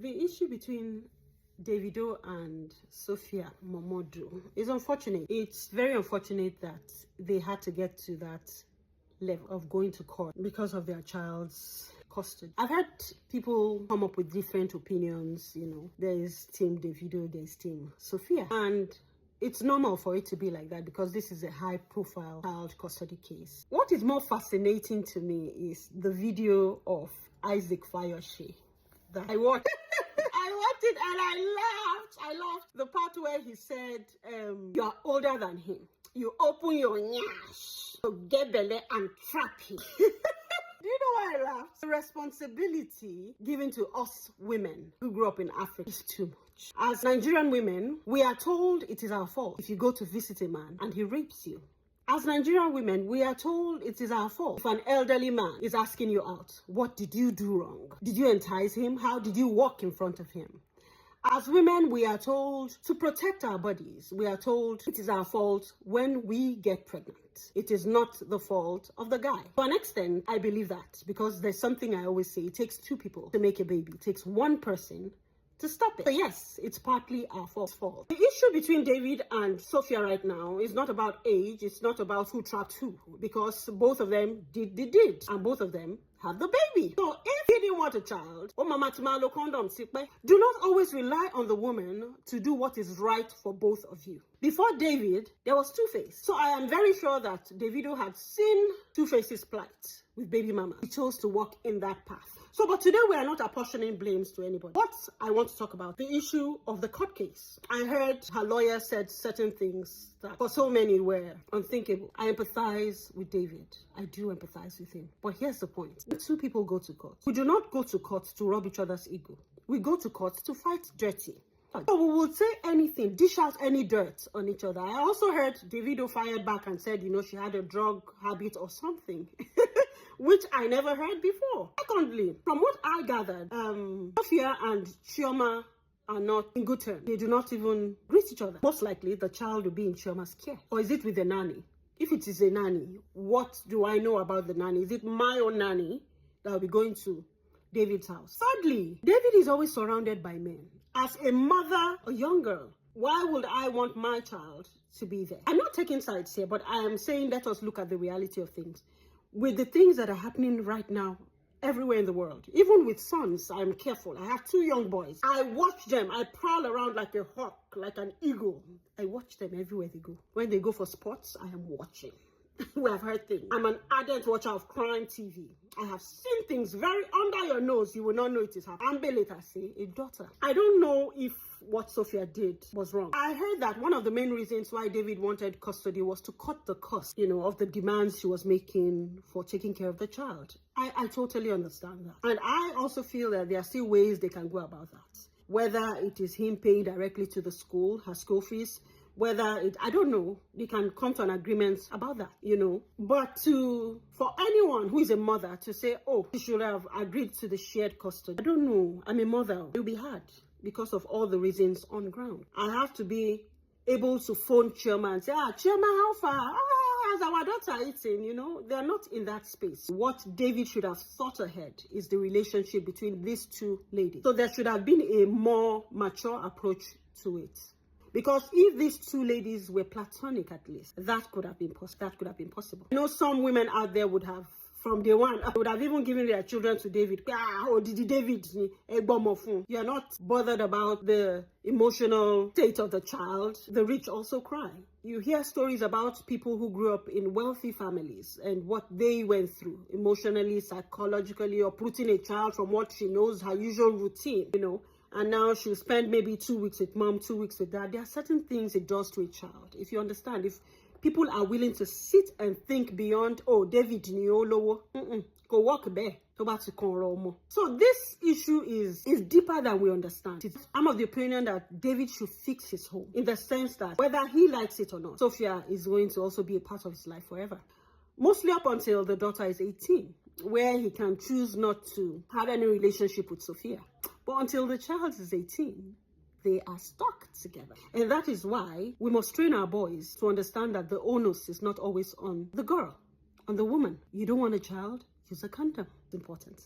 The issue between Davido and Sophia is unfortunate. It's very unfortunate that they had to get to that level of going to court because of their child's custody. I've heard people come up with different opinions, there is team Davido, there's team Sophia, and it's normal for it to be like that because this is a high-profile child custody case. What is more fascinating to me is the video of Isaac Fayose that I watched. I watched it and I laughed. The part where he said, you are older than him. You open your nyash to get belly and trap him. Do you know why I laughed? The responsibility given to us women who grew up in Africa is too much. As Nigerian women, we are told it is our fault if you go to visit a man and he rapes you. As Nigerian women, we are told it is our fault if an elderly man is asking you out. What did you do wrong? Did you entice him? How did you walk in front of him? As women, we are told to protect our bodies. We are told it is our fault when we get pregnant. It is not the fault of the guy. To an extent, I believe that because there's something I always say, it takes two people to make a baby. It takes one person to stop it. So yes, it's partly our fault. The issue between David and Sophia right now is not about age. It's not about who trapped who, because both of them did the deed and both of them have the baby. So if he didn't want a child, do not always rely on the woman to do what is right for both of you. Before David, there was Two-Face. So I am very sure that Davido had seen Two-Face's plight with baby mama. He chose to walk in that path. So, but today we are not apportioning blames to anybody. What I want to talk about, the issue of the court case. I heard her lawyer said certain things that for so many were unthinkable. I empathize with David. I do empathize with him. But here's the point. The two people go to court. We do not go to court to rub each other's ego. We go to court to fight dirty. So we will say anything, dish out any dirt on each other. I also heard Davido fired back and said, she had a drug habit or something, which I never heard before. Secondly, from what I gathered, Sophia and Chioma are not in good terms. They do not even greet each other. Most likely, the child will be in Chioma's care. Or is it with the nanny? If it is a nanny, what do I know about the nanny? Is it my own nanny that will be going to David's house? Thirdly, David is always surrounded by men. As a mother, a young girl, why would I want my child to be there? I'm not taking sides here, but I am saying let us look at the reality of things. With the things that are happening right now everywhere in the world, even with sons, I'm careful. I have two young boys. I watch them. I prowl around like a hawk, like an eagle. I watch them everywhere they go. When they go for sports, I am watching. We have heard things. I'm an ardent watcher of crime TV. I have seen things very under your nose. You will not know it is happening. Ambulata say a daughter. I don't know if what Sophia did was wrong. I heard that one of the main reasons why David wanted custody was to cut the cost, of the demands she was making for taking care of the child. I totally understand that. And I also feel that there are still ways they can go about that. Whether it is him paying directly to the school, her school fees, I don't know, they can come to an agreement about that, But for anyone who is a mother to say, oh, she should have agreed to the shared custody, I don't know, I'm a mother, it will be hard because of all the reasons on ground. I have to be able to phone Chioma and say, Chioma, how far? How's our daughter eating? They're not in that space. What David should have thought ahead is the relationship between these two ladies. So there should have been a more mature approach to it. Because if these two ladies were platonic, at least, that could have been possible. Some women out there would have, from day one, would have even given their children to David. David, you are not bothered about the emotional state of the child. The rich also cry. You hear stories about people who grew up in wealthy families and what they went through emotionally, psychologically, or putting a child from what she knows, her usual routine, and now she'll spend maybe 2 weeks with mom, 2 weeks with dad. There are certain things it does to a child. If you understand, if people are willing to sit and think beyond, David Niolowo, go walk there. So this issue is deeper than we understand. I'm of the opinion that David should fix his home in the sense that whether he likes it or not, Sophia is going to also be a part of his life forever. Mostly up until the daughter is 18, where he can choose not to have any relationship with Sophia. But until the child is 18, they are stuck together. And that is why we must train our boys to understand that the onus is not always on the girl, on the woman. You don't want a child? Use a condom. It's important.